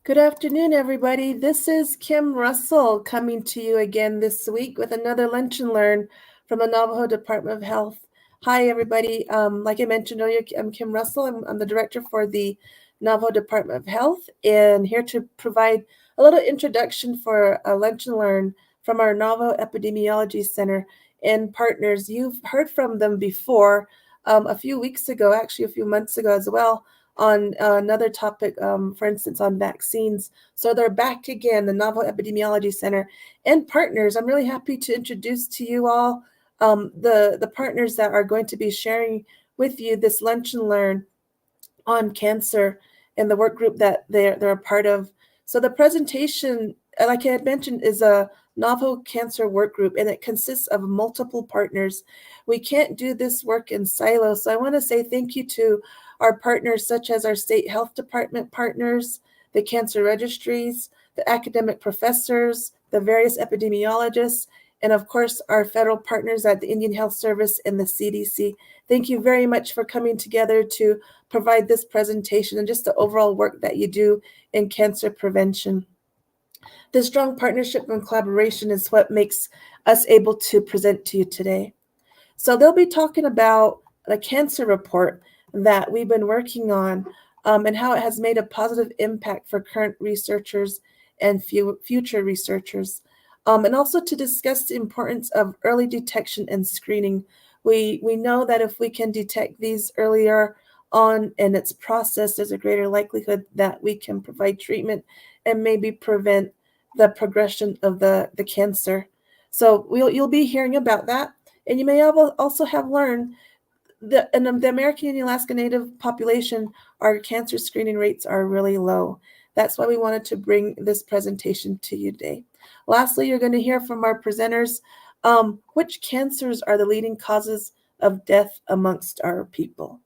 Good afternoon, everybody. This is Kim Russell coming to you again this week with another Lunch and Learn from the Navajo Department of Health. Hi, everybody. Like I mentioned earlier, I'm Kim Russell. I'm the director for the Navajo Department of Health and here to provide a little introduction for a Lunch and Learn from our Navajo Epidemiology Center and partners. You've heard from them before a few weeks ago, actually a few months ago as well, on another topic, for instance, on vaccines. So they're back again, the Navajo Epidemiology Center and partners. I'm really happy to introduce to you all the partners that are going to be sharing with you this Lunch and Learn on cancer and the work group that they're a part of. So the presentation, like I had mentioned, is a Navajo Cancer Work Group, and it consists of multiple partners. We can't do this work in silos, so I want to say thank you to our partners, such as our state health department partners, the cancer registries, the academic professors, the various epidemiologists, and of course, our federal partners at the Indian Health Service and the CDC. Thank you very much for coming together to provide this presentation and just the overall work that you do in cancer prevention. This strong partnership and collaboration is what makes us able to present to you today. So they'll be talking about the cancer report that we've been working on and how it has made a positive impact for current researchers and future researchers. And also to discuss the importance of early detection and screening. We know that if we can detect these earlier on in its process, there's a greater likelihood that we can provide treatment and maybe prevent the progression of the cancer. So you'll be hearing about that. And you may also have learned that in the American and Alaska Native population, our cancer screening rates are really low. That's why we wanted to bring this presentation to you today. Lastly, you're going to hear from our presenters which cancers are the leading causes of death amongst our people.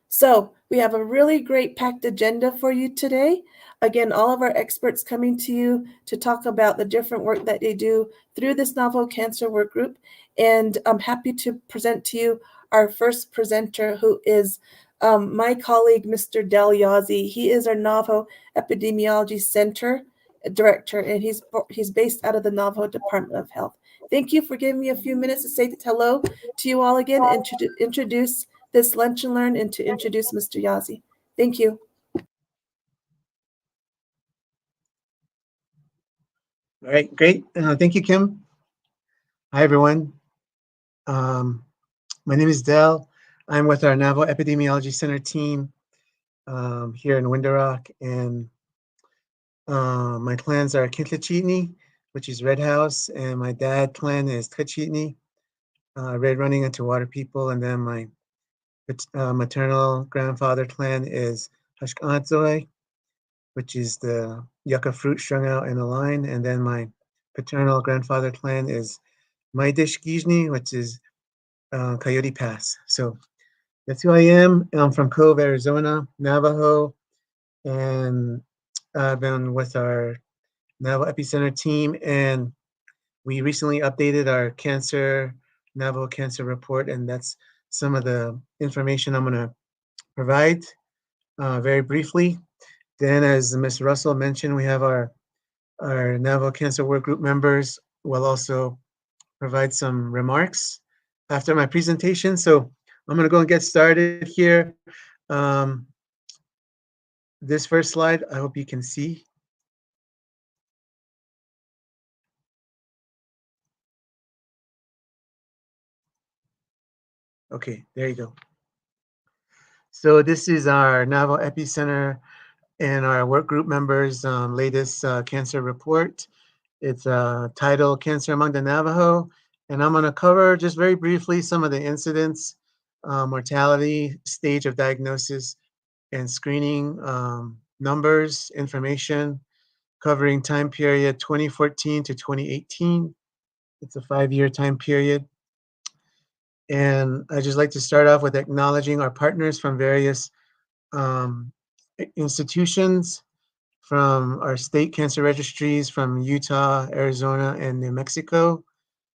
So we have a really great packed agenda for you today. Again, all of our experts coming to you to talk about the different work that they do through this Navajo Cancer Work Group. And I'm happy to present to you our first presenter, who is my colleague, Mr. Del Yazzie. He is our Navajo Epidemiology Center director, and he's based out of the Navajo Department of Health. Thank you for giving me a few minutes to say hello to you all again and to introduce this Lunch and Learn and to introduce Mr. Yazzie. Thank you. All right, great. Thank you, Kim. Hi, everyone. My name is Del. I'm with our Navajo Epidemiology Center team here in Window Rock, and my clans are Kintlachitni, which is Red House, and my dad clan is Tkachitni, Red Running into Water People, and then my maternal grandfather clan is Hashkantzoi, which is the yucca fruit strung out in a line, and then my paternal grandfather clan is Maidish Gijni, which is Coyote Pass. So that's who I am. I'm from Cove, Arizona, Navajo, and I've been with our Navajo Epicenter team, and we recently updated our Navajo Cancer Report, and that's some of the information I'm going to provide very briefly. Then, as Ms. Russell mentioned, we have our Navajo Cancer Work Group members will also provide some remarks after my presentation. So I'm going to go and get started here. This first slide, I hope you can see. Okay, there you go. So this is our Navajo Epicenter and our work group members' latest cancer report. It's titled Cancer Among the Navajo, and I'm going to cover just very briefly some of the incidents, mortality, stage of diagnosis, and screening numbers, information, covering time period 2014 to 2018. It's a 5-year time period. And I just like to start off with acknowledging our partners from various institutions, from our state cancer registries from Utah, Arizona, and New Mexico.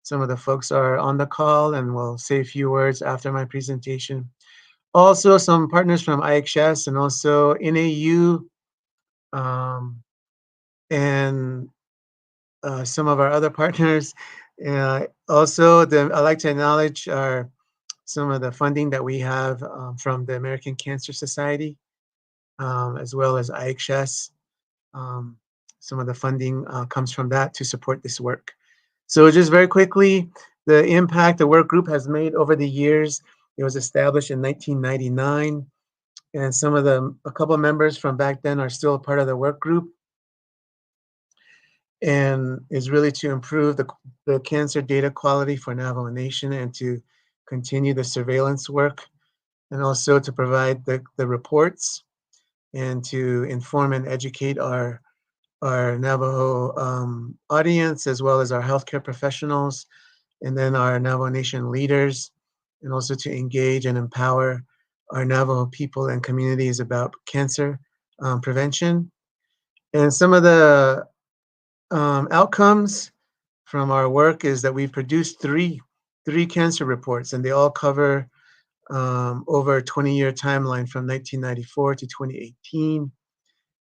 Some of the folks are on the call and will say a few words after my presentation. Also, some partners from IHS and also NAU, and some of our other partners. Also, I'd like to acknowledge some of the funding that we have from the American Cancer Society, as well as IHS. Um, some of the funding comes from that to support this work. So just very quickly, the impact the work group has made over the years. It was established in 1999, and a couple of members from back then are still a part of the work group, and is really to improve the cancer data quality for Navajo Nation and to continue the surveillance work, and also to provide the reports and to inform and educate our Navajo audience, as well as our healthcare professionals, and then our Navajo Nation leaders, and also to engage and empower our Navajo people and communities about cancer prevention. And some of the outcomes from our work is that we've produced three cancer reports, and they all cover over a 20-year timeline from 1994 to 2018.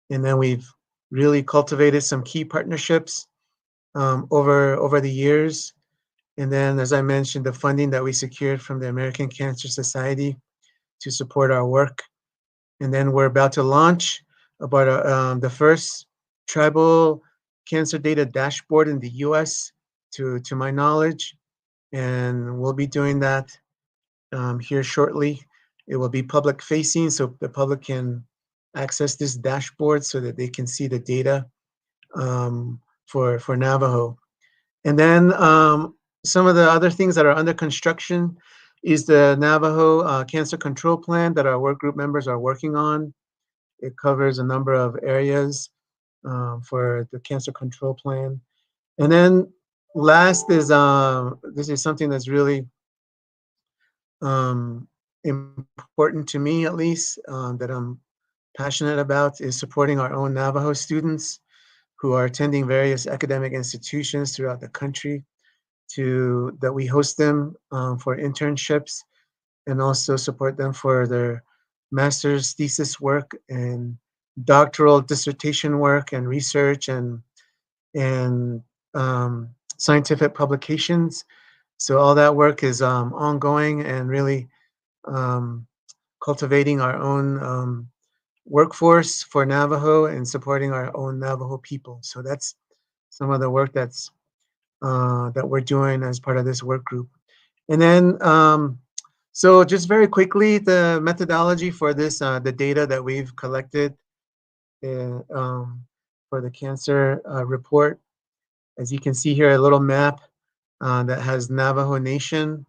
And then we've really cultivated some key partnerships over the years. And then, as I mentioned, the funding that we secured from the American Cancer Society to support our work. And then we're about to launch about the first tribal cancer data dashboard in the U.S. To my knowledge, and we'll be doing that here shortly. It will be public facing, so the public can access this dashboard so that they can see the data for Navajo. And then some of the other things that are under construction is the Navajo Cancer Control Plan that our work group members are working on. It covers a number of areas for the cancer control plan. And then last is this is something that's really important to me, at least, that I'm passionate about, is supporting our own Navajo students who are attending various academic institutions throughout the country, to that we host them for internships, and also support them for their master's thesis work and doctoral dissertation work and research and scientific publications. So all that work is ongoing, and really um, cultivating our own workforce for Navajo and supporting our own Navajo people. So that's some of the work that we're doing as part of this work group. And then, so just very quickly, the methodology for this, the data that we've collected for the cancer report. As you can see here, a little map that has Navajo Nation,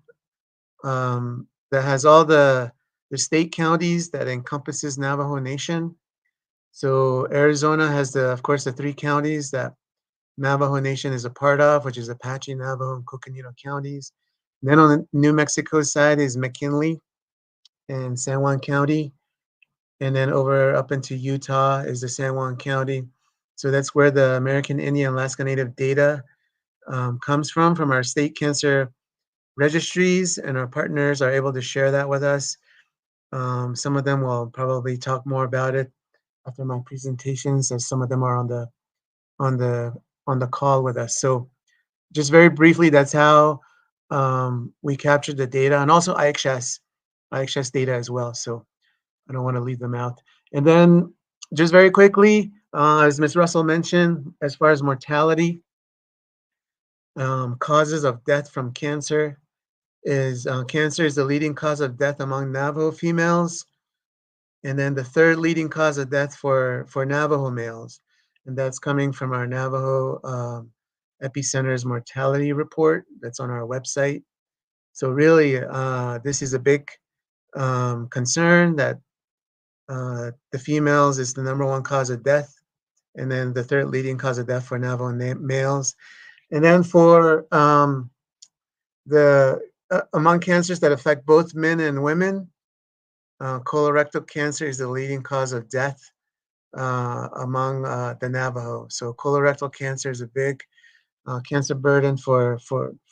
that has all the state counties that encompasses Navajo Nation. So Arizona has of course, the three counties that Navajo Nation is a part of, which is Apache, Navajo, and Coconino counties. And then on the New Mexico side is McKinley and San Juan County. And then over up into Utah is the San Juan County. So that's where the American Indian Alaska Native data comes from our state cancer registries, and our partners are able to share that with us. Some of them will probably talk more about it after my presentations, as some of them are on the on the call with us. So just very briefly, that's how we captured the data, and also IHS data as well. So I don't want to leave them out. And then just very quickly, as Ms. Russell mentioned, as far as mortality, causes of death from cancer is the leading cause of death among Navajo females, and then the third leading cause of death for Navajo males, and that's coming from our Navajo Epicenter's mortality report that's on our website. So really, this is a big concern that the females is the number one cause of death, and then the third leading cause of death for Navajo males. And then for the among cancers that affect both men and women, colorectal cancer is the leading cause of death among the Navajo. So colorectal cancer is a big cancer burden for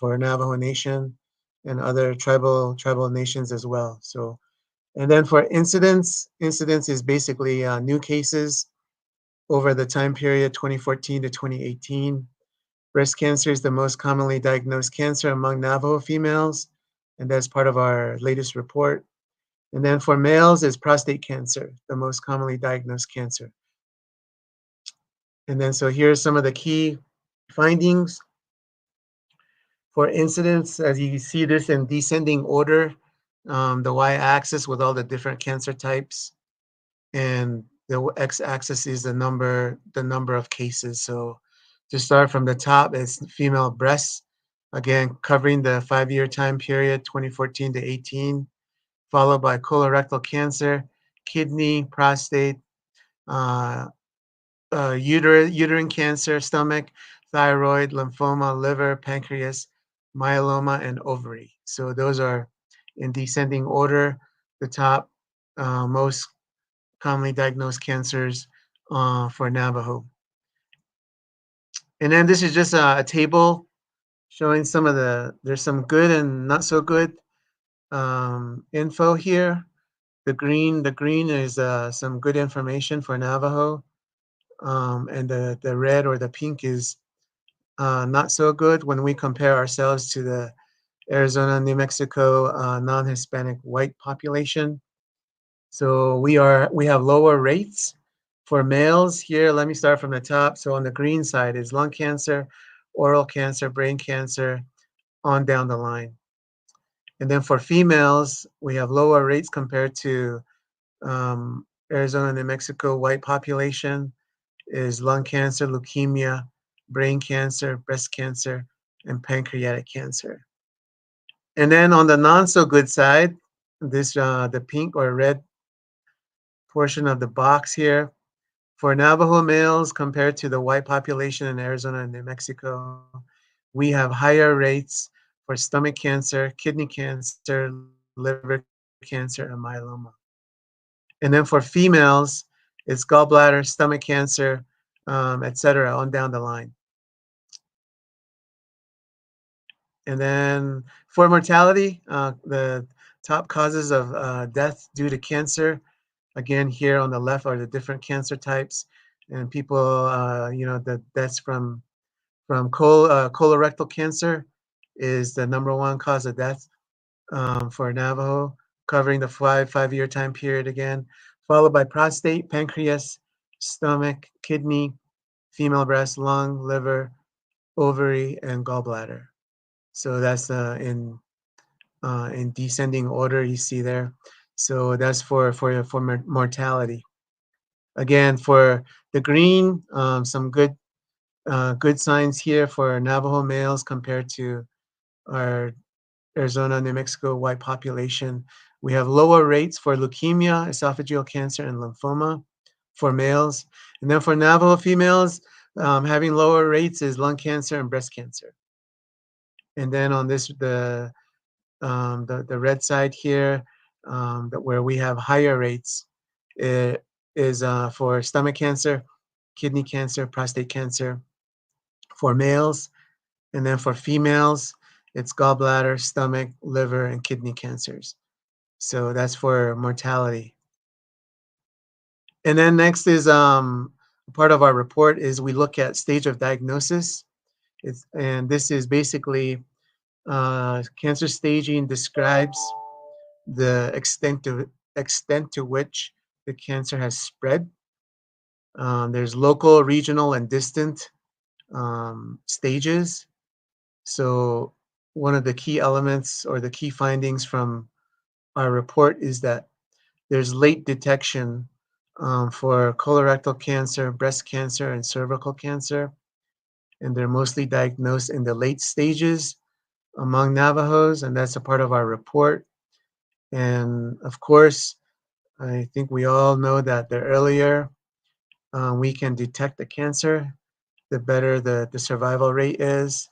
Navajo Nation and other tribal nations as well. So, and then for incidence is basically new cases over the time period 2014 to 2018. Breast cancer is the most commonly diagnosed cancer among Navajo females, and that's part of our latest report. And then for males is prostate cancer, the most commonly diagnosed cancer. And then so here's some of the key findings for incidence. As you see this in descending order, the y-axis with all the different cancer types, and the x-axis is the number of cases. So to start from the top is female breasts, again covering the 5-year time period 2014 to 18, followed by colorectal cancer, kidney, prostate, uh, uterine cancer, stomach, thyroid, lymphoma, liver, pancreas, myeloma, and ovary. So those are in descending order, the top most commonly diagnosed cancers for Navajo. And then this is just a table showing some of there's some good and not so good info here. The green is some good information for Navajo, and the red or the pink is not so good when we compare ourselves to the Arizona, New Mexico non-Hispanic white population. So we have lower rates for males here. Let me start from the top. So on the green side is lung cancer, oral cancer, brain cancer, on down the line. And then for females, we have lower rates compared to Arizona, New Mexico white population is lung cancer, leukemia, brain cancer, breast cancer, and pancreatic cancer. And then on the non so good side, this the pink or red portion of the box here, for Navajo males compared to the white population in Arizona and New Mexico, we have higher rates for stomach cancer, kidney cancer, liver cancer, and myeloma. And then for females, it's gallbladder, stomach cancer, etc., on down the line. And then for mortality, the top causes of death due to cancer, again, here on the left are the different cancer types. And people, the deaths from colorectal cancer is the #1 cause of death for Navajo, covering the 5-year time period again, followed by prostate, pancreas, stomach, kidney, female breast, lung, liver, ovary, and gallbladder. So that's in descending order you see there. So that's for mortality. Again, for the green, some good signs here for Navajo males compared to our Arizona, New Mexico white population. We have lower rates for leukemia, esophageal cancer, and lymphoma for males. And then for Navajo females, having lower rates is lung cancer and breast cancer. And then on this, the red side here, where we have higher rates, it is for stomach cancer, kidney cancer, prostate cancer for males. And then for females, it's gallbladder, stomach, liver, and kidney cancers. So that's for mortality. And then next is part of our report is we look at stage of diagnosis. And this is basically cancer staging describes the extent to which the cancer has spread. There's local, regional, and distant stages. So one of the key elements or the key findings from our report is that there's late detection for colorectal cancer, breast cancer, and cervical cancer. And they're mostly diagnosed in the late stages among Navajos, and that's a part of our report. And of course, I think we all know that the earlier we can detect the cancer, the better the survival rate is,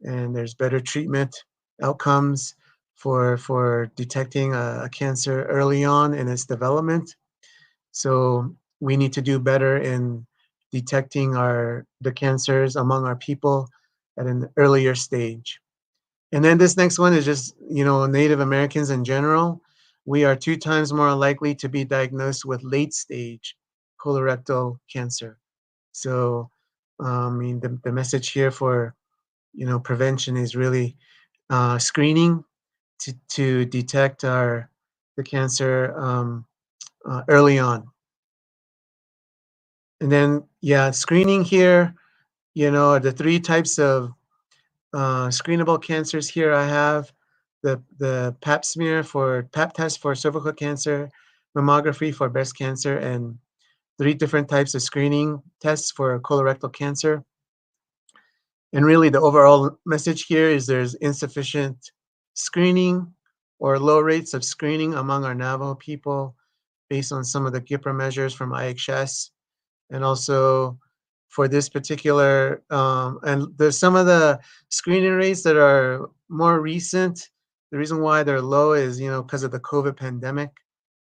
and there's better treatment outcomes for detecting a cancer early on in its development. So we need to do better in detecting the cancers among our people at an earlier stage. And then this next one is just, Native Americans in general. We are 2 times more likely to be diagnosed with late stage colorectal cancer So, I mean, the message here for, prevention is really screening to detect the cancer early on. And then, yeah, screening here, the three types of screenable cancers here I have the pap smear for pap test for cervical cancer, mammography for breast cancer, and three different types of screening tests for colorectal cancer. And really, the overall message here is there's insufficient screening or low rates of screening among our Navajo people based on some of the GIPRA measures from IHS. And also for this particular, and there's some of the screening rates that are more recent. The reason why they're low is, because of the COVID pandemic.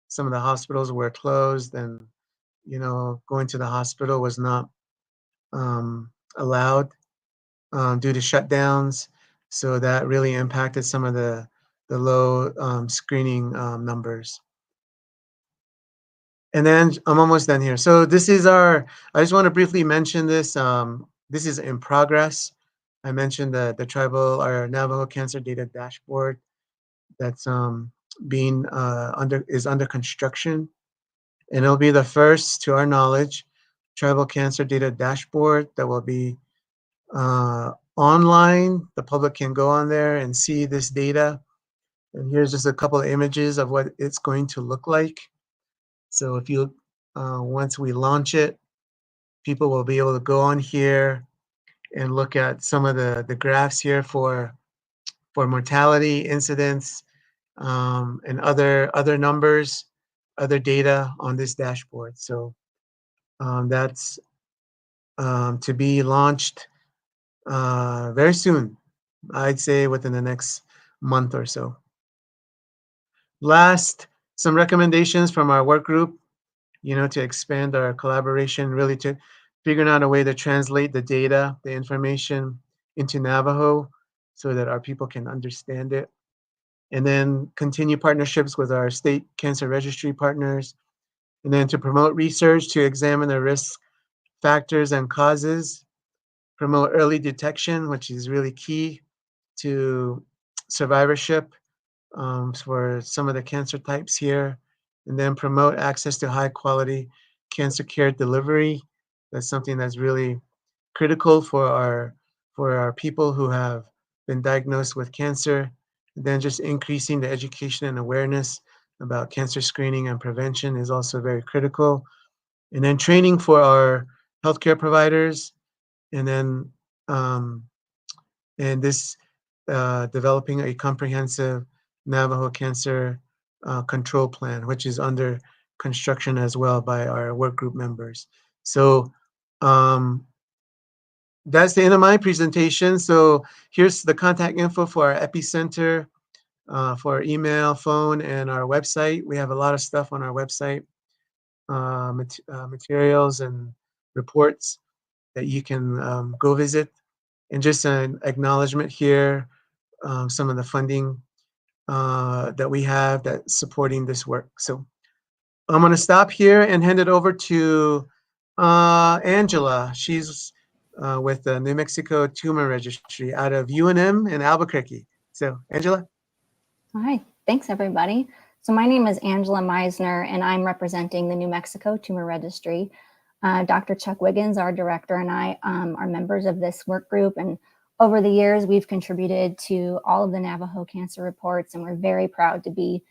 Some of the hospitals were closed and, going to the hospital was not allowed due to shutdowns. So that really impacted some of the low screening numbers. And then I'm almost done here. So this is I just want to briefly mention this. This is in progress. I mentioned the tribal or Navajo Cancer Data Dashboard that's under construction. And it'll be the first, to our knowledge, tribal cancer data dashboard that will be online. The public can go on there and see this data. And here's just a couple of images of what it's going to look like. So if you, once we launch it, people will be able to go on here and look at some of the graphs here for mortality, incidence, and other numbers, other data on this dashboard. So that's to be launched very soon. I'd say within the next month or so. Last, some recommendations from our work group, to expand our collaboration, really to figuring out a way to translate the data, the information into Navajo so that our people can understand it. And then continue partnerships with our state cancer registry partners. And then to promote research to examine the risk factors and causes, promote early detection, which is really key to survivorship for some of the cancer types here, and then promote access to high quality cancer care delivery. That's something that's really critical for our people who have been diagnosed with cancer. And then just increasing the education and awareness about cancer screening and prevention is also very critical. And then training for our healthcare providers, and then and this developing a comprehensive Navajo cancer control plan, which is under construction as well by our work group members. So that's the end of my presentation. So here's the contact info for our epicenter, for our email, phone, and our website. We have a lot of stuff on our website, materials and reports that you can go visit. And just an acknowledgement here, some of the funding that we have that's supporting this work. So I'm going to stop here and hand it over to Angela. She's with the New Mexico Tumor Registry out of UNM in Albuquerque. So Angela. All right, thanks everybody. So my name is Angela Meisner and I'm representing the New Mexico Tumor Registry. Dr. Chuck Wiggins, our director, and I are members of this work group, and over the years we've contributed to all of the Navajo cancer reports, and we're very proud to be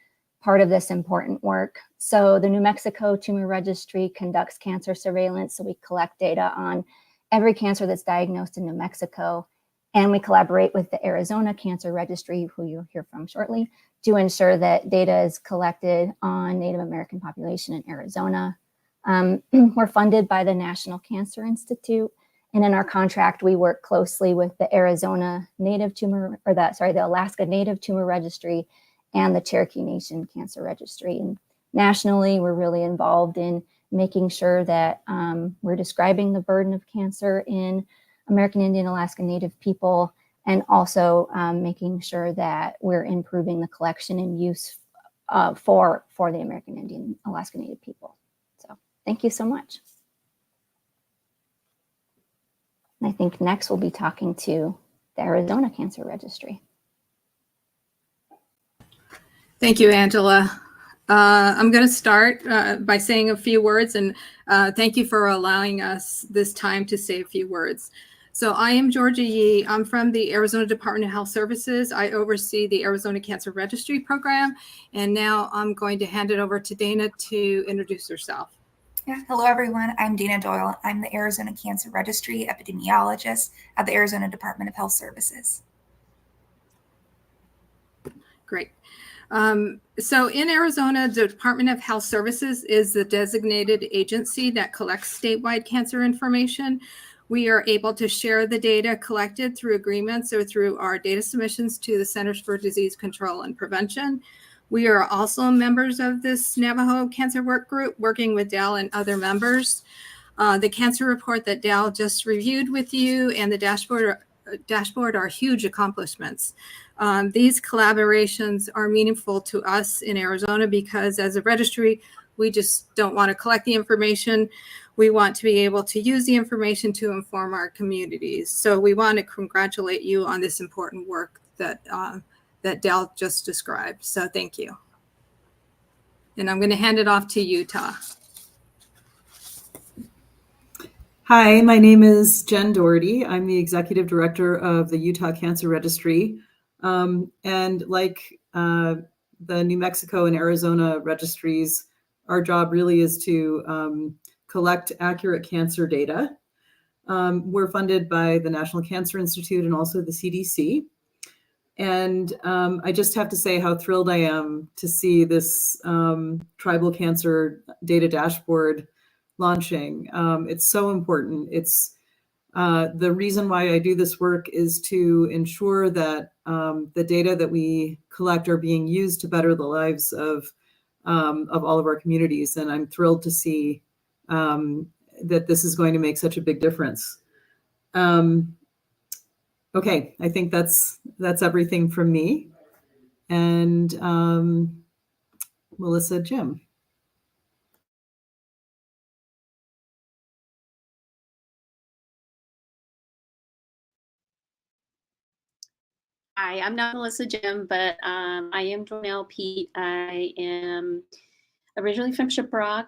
part of this important work. So the New Mexico Tumor Registry conducts cancer surveillance, so we collect data on every cancer that's diagnosed in New Mexico, and we collaborate with the Arizona Cancer Registry, who you'll hear from shortly, to ensure that data is collected on Native American population in Arizona. We're funded by the National Cancer Institute, and in our contract, we work closely with the Arizona Native Tumor, or the Alaska Native Tumor Registry and the Cherokee Nation Cancer Registry. And nationally, we're really involved in making sure that we're describing the burden of cancer in American Indian, Alaska Native people, and also making sure that we're improving the collection and use for the American Indian, Alaska Native people. So thank you so much. And I think next we'll be talking to the Arizona Cancer Registry. Thank you, Angela. I'm going to start by saying a few words, and thank you for allowing us this time to say a few words. So I am Georgia Yee. I'm from the Arizona Department of Health Services. I oversee the Arizona Cancer Registry program, and now I'm going to hand it over to Dana to introduce herself. Yeah. Hello, everyone. I'm Dana Doyle. I'm the Arizona Cancer Registry epidemiologist at the Arizona Department of Health Services. Great. So in Arizona, the Department of Health Services is the designated agency that collects statewide cancer information. We are able to share the data collected through agreements or through our data submissions to the Centers for Disease Control and Prevention. We are also members of this Navajo Cancer Work Group, working with Dell and other members. The cancer report that Dell just reviewed with you and the dashboard are huge accomplishments. These collaborations are meaningful to us in Arizona because as a registry, we just don't want to collect the information. We want to be able to use the information to inform our communities. So we want to congratulate you on this important work that Dell just described. So thank you. And I'm going to hand it off to Utah. Hi, my name is Jen Doherty. I'm the Executive Director of the Utah Cancer Registry. And like the New Mexico and Arizona registries, our job really is to collect accurate cancer data. We're funded by the National Cancer Institute and also the CDC. And I just have to say how thrilled I am to see this tribal cancer data dashboard launching. It's so important. It's the reason why I do this work is to ensure that the data that we collect are being used to better the lives of all of our communities. And I'm thrilled to see that this is going to make such a big difference. Okay, I think that's everything from me. And Melissa, Jim. Hi, I'm not Melissa Jim, but I am Jonelle Pete. I am originally from Shiprock.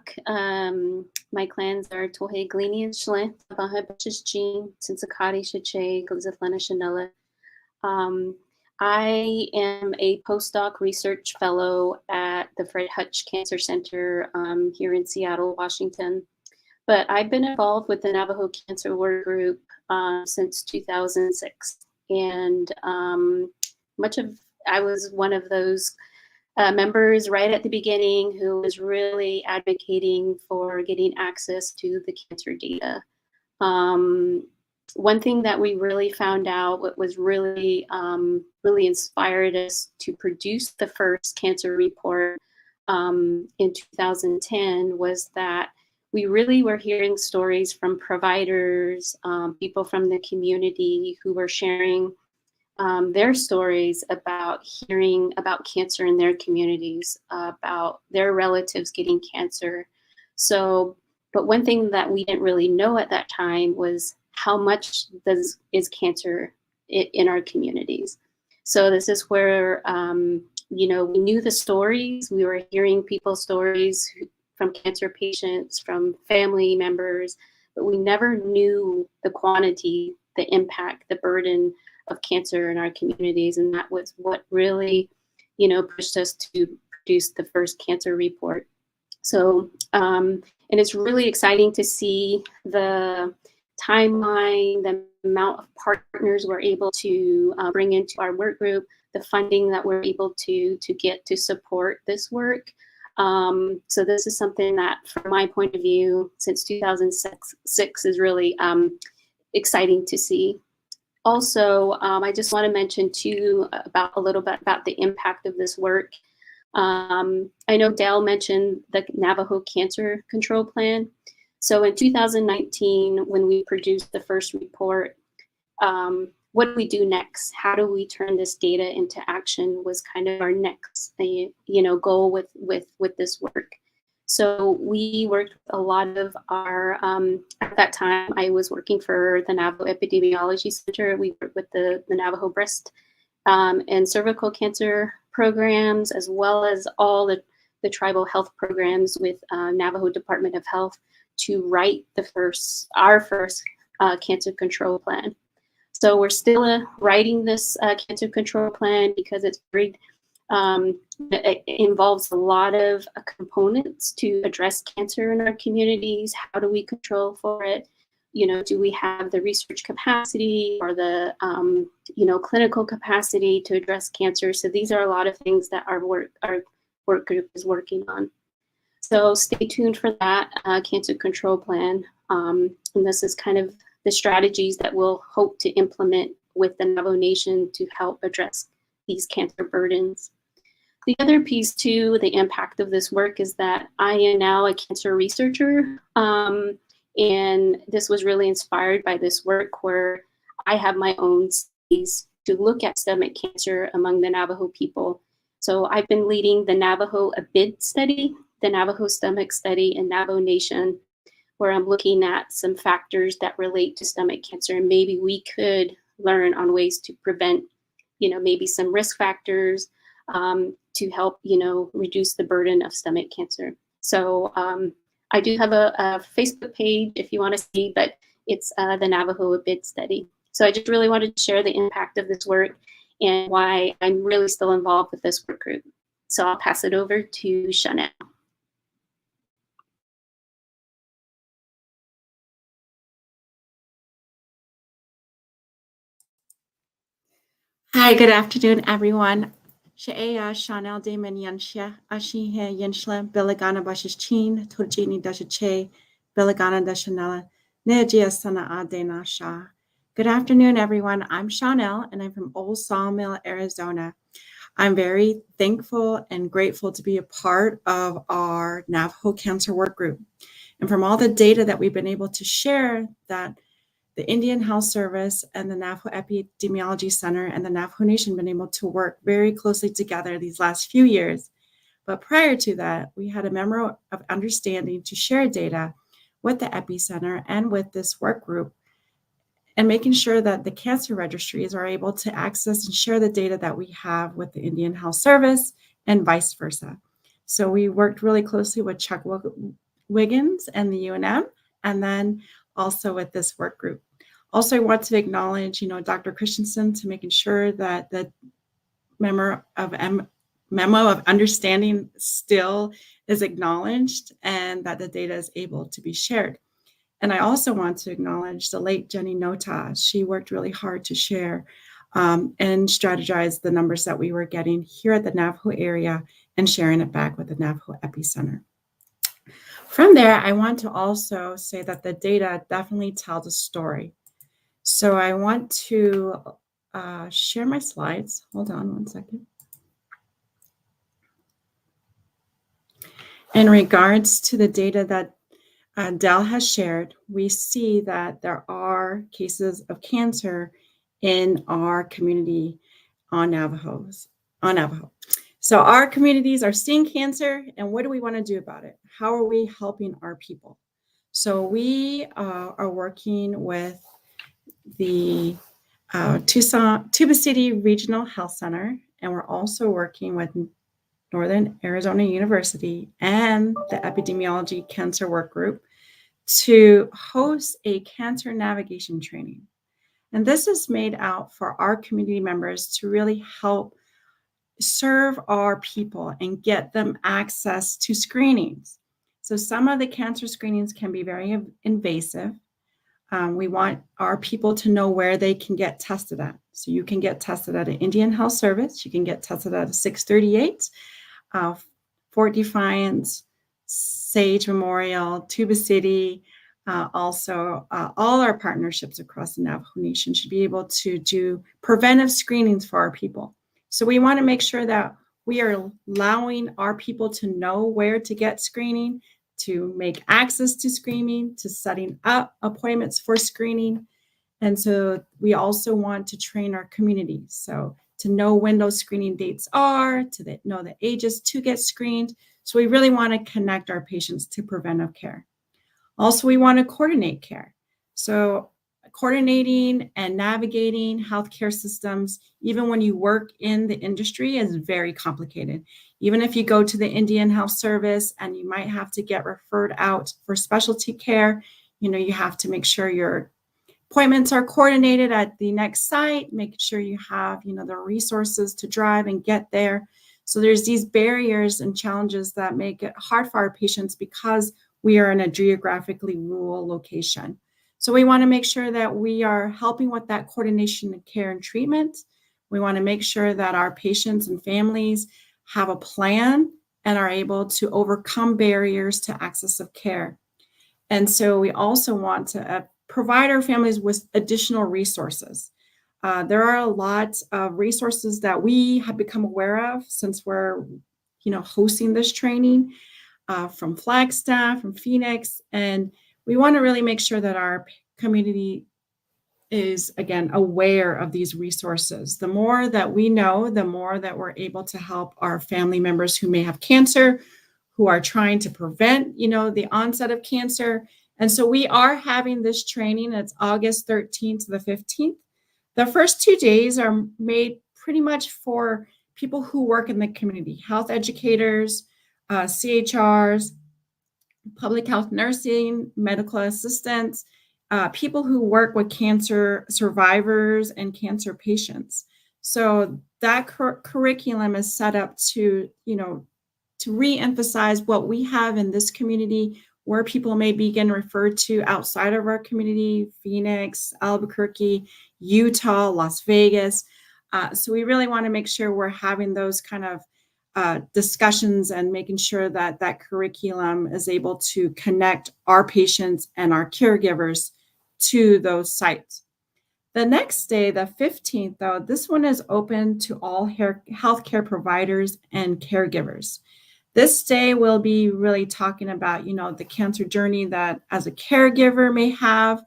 My clans are Tohe, Glini, and Shle, Baha, Betches, Jean, Sinsakati, Shache, Glizathlana, Chanella. I am a postdoc research fellow at the Fred Hutch Cancer Center here in Seattle, Washington. But I've been involved with the Navajo Cancer Work Group since 2006. And I was one of those members right at the beginning who was really advocating for getting access to the cancer data. One thing that we really found out, what was really inspired us to produce the first cancer report in 2010 was that we really were hearing stories from providers, people from the community who were sharing their stories about hearing about cancer in their communities, about their relatives getting cancer. So, but one thing that we didn't really know at that time was how much is cancer in our communities. So this is where, we knew the stories, we were hearing people's stories from cancer patients, from family members, but we never knew the quantity, the impact, the burden of cancer in our communities. And that was what really, pushed us to produce the first cancer report. So, and it's really exciting to see the timeline, the amount of partners we're able to bring into our work group, the funding that we're able to get to support this work. So this is something that, from my point of view, since 2006 is really exciting to see. Also, I just want to mention too a little bit about the impact of this work. I know Dale mentioned the Navajo Cancer Control Plan. So in 2019, when we produced the first report, what do we do next? How do we turn this data into action was kind of our next, goal with this work. So we worked with a lot of our, at that time, I was working for the Navajo Epidemiology Center. We worked with the Navajo breast and cervical cancer programs, as well as all the tribal health programs with Navajo Department of Health to write our first cancer control plan. So we're still writing this cancer control plan because it's very, it involves a lot of components to address cancer in our communities. How do we control for it? You know, do we have the research capacity or the, you know, clinical capacity to address cancer? So these are a lot of things that our work group is working on. So stay tuned for that cancer control plan. And this is kind of the strategies that we'll hope to implement with the Navajo Nation to help address these cancer burdens. The other piece to the impact of this work is that I am now a cancer researcher. And this was really inspired by this work where I have my own studies to look at stomach cancer among the Navajo people. So I've been leading the Navajo ABID study, the Navajo stomach study in Navajo Nation, where I'm looking at some factors that relate to stomach cancer. And maybe we could learn on ways to prevent, you know, maybe some risk factors to help, you know, reduce the burden of stomach cancer. So I do have a Facebook page if you want to see, but it's the Navajo ABID study. So I just really wanted to share the impact of this work and why I'm really still involved with this work group. So I'll pass it over to Chanel. Hi, good afternoon, everyone. She'eya Chanel Damon Yanshia, Ashihe Yenshla, Belegana Bashichin, Turjini Dashache, Belegana Dashanella, Nejia Sana Adena Shah. Good afternoon, everyone. I'm Chanel, and I'm from Old Sawmill, Arizona. I'm very thankful and grateful to be a part of our Navajo Cancer Work Group. And from all the data that we've been able to share, that the Indian Health Service and the Navajo Epidemiology Center and the Navajo Nation been able to work very closely together these last few years. But prior to that, we had a memorandum of understanding to share data with the Epi Center and with this work group, and making sure that the cancer registries are able to access and share the data that we have with the Indian Health Service and vice versa. So we worked really closely with Chuck Wiggins and the UNM, and then also with this work group. Also, I want to acknowledge, Dr. Christensen to making sure that the memo of understanding still is acknowledged and that the data is able to be shared. And I also want to acknowledge the late Jenny Nota. She worked really hard to share and strategize the numbers that we were getting here at the Navajo area and sharing it back with the Navajo Epicenter. From there, I want to also say that the data definitely tells a story. So I want to share my slides. Hold on one second. In regards to the data that Dell has shared, we see that there are cases of cancer in our community on Navajo. So our communities are seeing cancer, and what do we want to do about it? How are we helping our people? So we are working with the Tuba City Regional Health Center, and we're also working with Northern Arizona University and the Epidemiology Cancer Work Group to host a cancer navigation training. And this is made out for our community members to really help serve our people and get them access to screenings. So some of the cancer screenings can be very invasive. We want our people to know where they can get tested at. So you can get tested at an Indian Health Service. You can get tested at a 638, Fort Defiance, Sage Memorial, Tuba City. Also, all our partnerships across the Navajo Nation should be able to do preventive screenings for our people. So we want to make sure that we are allowing our people to know where to get screening, to make access to screening, to setting up appointments for screening. And so we also want to train our community. So to know when those screening dates are, to know the ages to get screened, So we really want to connect our patients to preventive care. Also, we want to coordinate care. So coordinating and navigating healthcare systems, even when you work in the industry, is very complicated. Even if you go to the Indian Health Service and you might have to get referred out for specialty care, you have to make sure your appointments are coordinated at the next site, making sure you have, the resources to drive and get there. So there's these barriers and challenges that make it hard for our patients because we are in a geographically rural location. So we want to make sure that we are helping with that coordination of care and treatment. We want to make sure that our patients and families have a plan and are able to overcome barriers to access of care. And so we also want to provide our families with additional resources. There are a lot of resources that we have become aware of since we're, hosting this training from Flagstaff, from Phoenix, and we want to really make sure that our community is, again, aware of these resources. The more that we know, the more that we're able to help our family members who may have cancer, who are trying to prevent, the onset of cancer. And so we are having this training. It's August 13th to the 15th. The first 2 days are made pretty much for people who work in the community, health educators, CHRs, public health nursing, medical assistants, people who work with cancer survivors and cancer patients. So that curriculum is set up to, to re-emphasize what we have in this community, where people may be getting referred to outside of our community, Phoenix, Albuquerque, Utah, Las Vegas. So we really want to make sure we're having those kind of discussions and making sure that that curriculum is able to connect our patients and our caregivers to those sites. The next day, the 15th, though, this one is open to all healthcare providers and caregivers. This day we'll be really talking about, the cancer journey that as a caregiver may have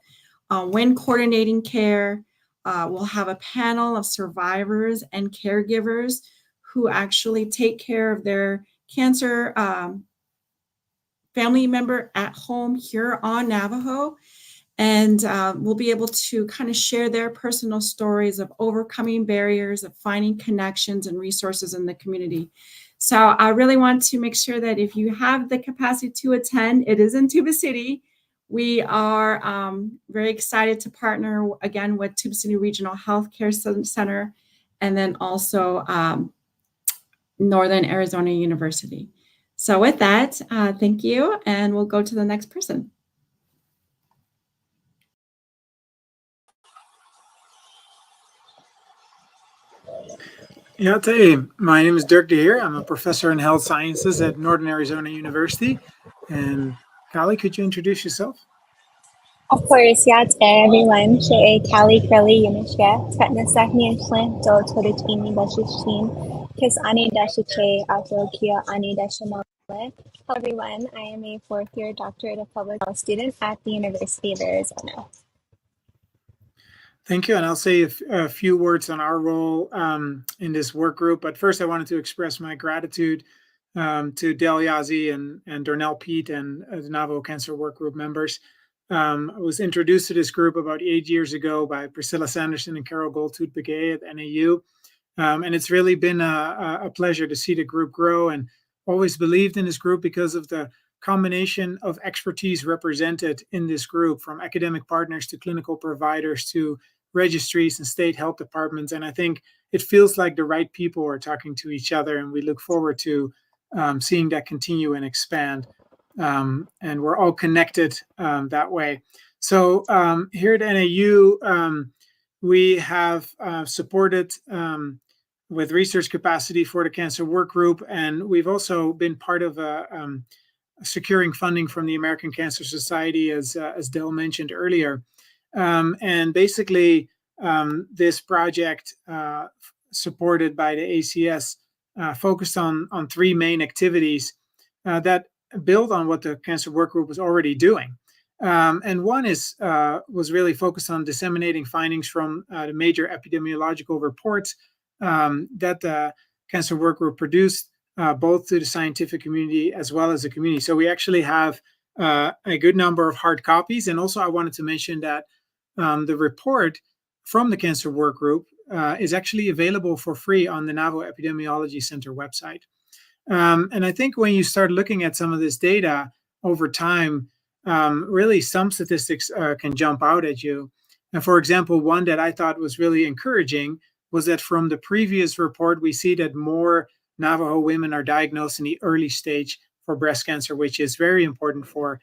when coordinating care. We'll have a panel of survivors and caregivers who actually take care of their cancer family member at home here on Navajo. And we'll be able to kind of share their personal stories of overcoming barriers, of finding connections and resources in the community. So I really want to make sure that if you have the capacity to attend, it is in Tuba City. We are very excited to partner again with Tuba City Regional Healthcare Center, and then also Northern Arizona University. So with that, thank you, and we'll go to the next person. Yeah, I'll tell you, my name is Dirk DeHeer. I'm a professor in health sciences at Northern Arizona University. And Callie, could you introduce yourself? Of course, yeah, everyone. She Callie Curly Yunishya, Tetnasak Nianchlan, Do Todachini Dashishin, Kiss Ani Dashiche, Afrokia Ani Dashamale. Hello, everyone. I am a fourth year doctorate of public health student at the University of Arizona. Thank you. And I'll say a few words on our role in this work group. But first, I wanted to express my gratitude to Del Yazzie and Dornell Pete and the Navajo Cancer Work Group members. I was introduced to this group about 8 years ago by Priscilla Sanderson and Carol Goldtooth-Begay at NAU. And it's really been a pleasure to see the group grow, and always believed in this group because of the combination of expertise represented in this group, from academic partners to clinical providers to registries and state health departments. And I think it feels like the right people are talking to each other, and we look forward to seeing that continue and expand. And we're all connected that way. So here at NAU, we have supported with research capacity for the Cancer Work Group, and we've also been part of securing funding from the American Cancer Society, as Del mentioned earlier. And basically, this project, supported by the ACS, focused on three main activities that build on what the Cancer Work Group was already doing. And one was really focused on disseminating findings from the major epidemiological reports that the Cancer Work Group produced both to the scientific community as well as the community. So we actually have a good number of hard copies. And also I wanted to mention that the report from the Cancer Work Group is actually available for free on the Navajo Epidemiology Center website. And I think when you start looking at some of this data over time, really some statistics can jump out at you. And for example, one that I thought was really encouraging was that from the previous report, we see that more Navajo women are diagnosed in the early stage for breast cancer, which is very important for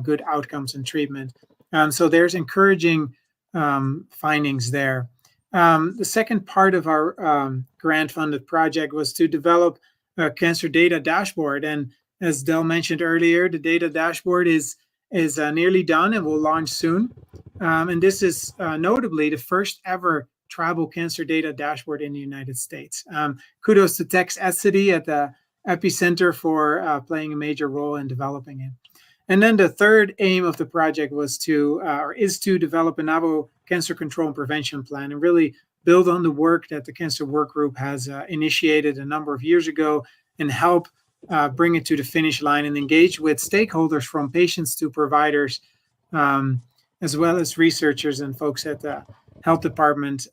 good outcomes and treatment. So there's encouraging findings there. The second part of our grant-funded project was to develop a cancer data dashboard. And as Del mentioned earlier, the data dashboard is nearly done and will launch soon. And this is notably the first ever tribal cancer data dashboard in the United States. Kudos to Tex Essity at the Epicenter for playing a major role in developing it. And then the third aim of the project was is to develop a Navajo cancer control and prevention plan and really build on the work that the Cancer Work Group has initiated a number of years ago and help bring it to the finish line and engage with stakeholders from patients to providers, as well as researchers and folks at the health department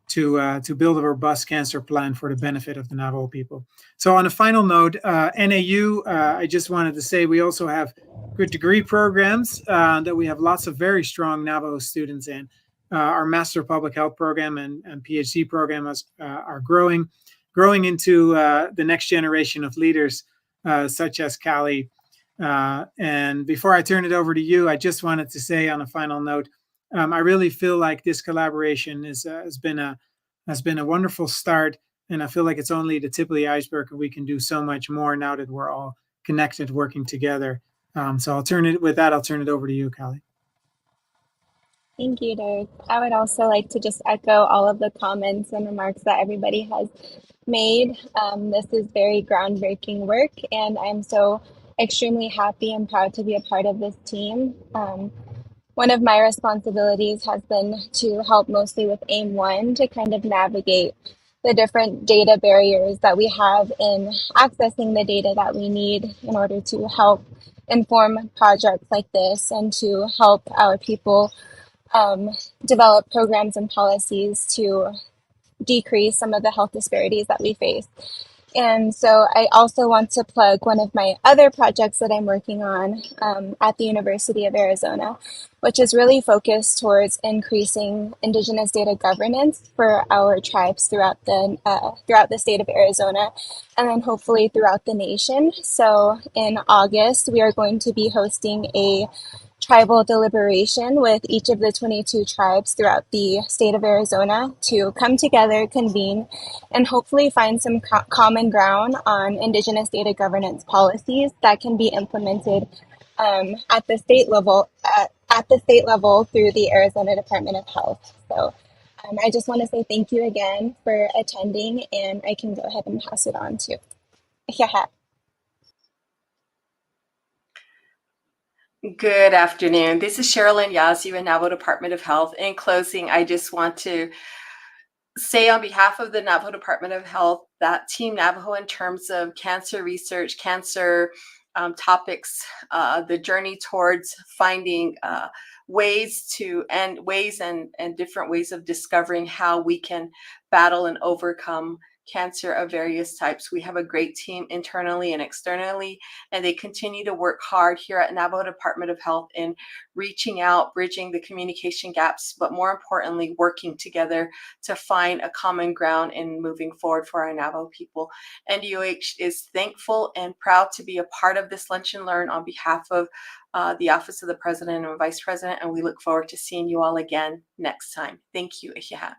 to build a robust cancer plan for the benefit of the Navajo people. So on a final note, NAU, I just wanted to say we also have good degree programs that we have lots of very strong Navajo students in. Our Master of Public Health program and PhD program are growing into the next generation of leaders, such as Callie. And before I turn it over to you, I just wanted to say on a final note, I really feel like this collaboration has been a wonderful start, and I feel like it's only the tip of the iceberg, and we can do so much more now that we're all connected, working together. So I'll turn it over to you, Callie. Thank you, Derek. I would also like to just echo all of the comments and remarks that everybody has made. This is very groundbreaking work, and I'm so extremely happy and proud to be a part of this team. One of my responsibilities has been to help mostly with AIM 1 to kind of navigate the different data barriers that we have in accessing the data that we need in order to help inform projects like this and to help our people develop programs and policies to decrease some of the health disparities that we face. And so I also want to plug one of my other projects that I'm working on at the University of Arizona, which is really focused towards increasing Indigenous data governance for our tribes throughout the state of Arizona, and then hopefully throughout the nation. So in August, we are going to be hosting a tribal deliberation with each of the 22 tribes throughout the state of Arizona to come together, convene, and hopefully find some common ground on Indigenous data governance policies that can be implemented at the state level through the Arizona Department of Health. So I just want to say thank you again for attending, and I can go ahead and pass it on to Yahat. Good afternoon. This is Sherilyn Yazzie with Navajo Department of Health. In closing, I just want to say on behalf of the Navajo Department of Health that Team Navajo, in terms of cancer research, cancer topics, the journey towards finding ways and different ways of discovering how we can battle and overcome cancer of various types. We have a great team internally and externally, and they continue to work hard here at Navajo Department of Health in reaching out, bridging the communication gaps, but more importantly, working together to find a common ground in moving forward for our Navajo people. And DOH is thankful and proud to be a part of this Lunch and Learn on behalf of the Office of the President and Vice President, and we look forward to seeing you all again next time. Thank you, Ihiha.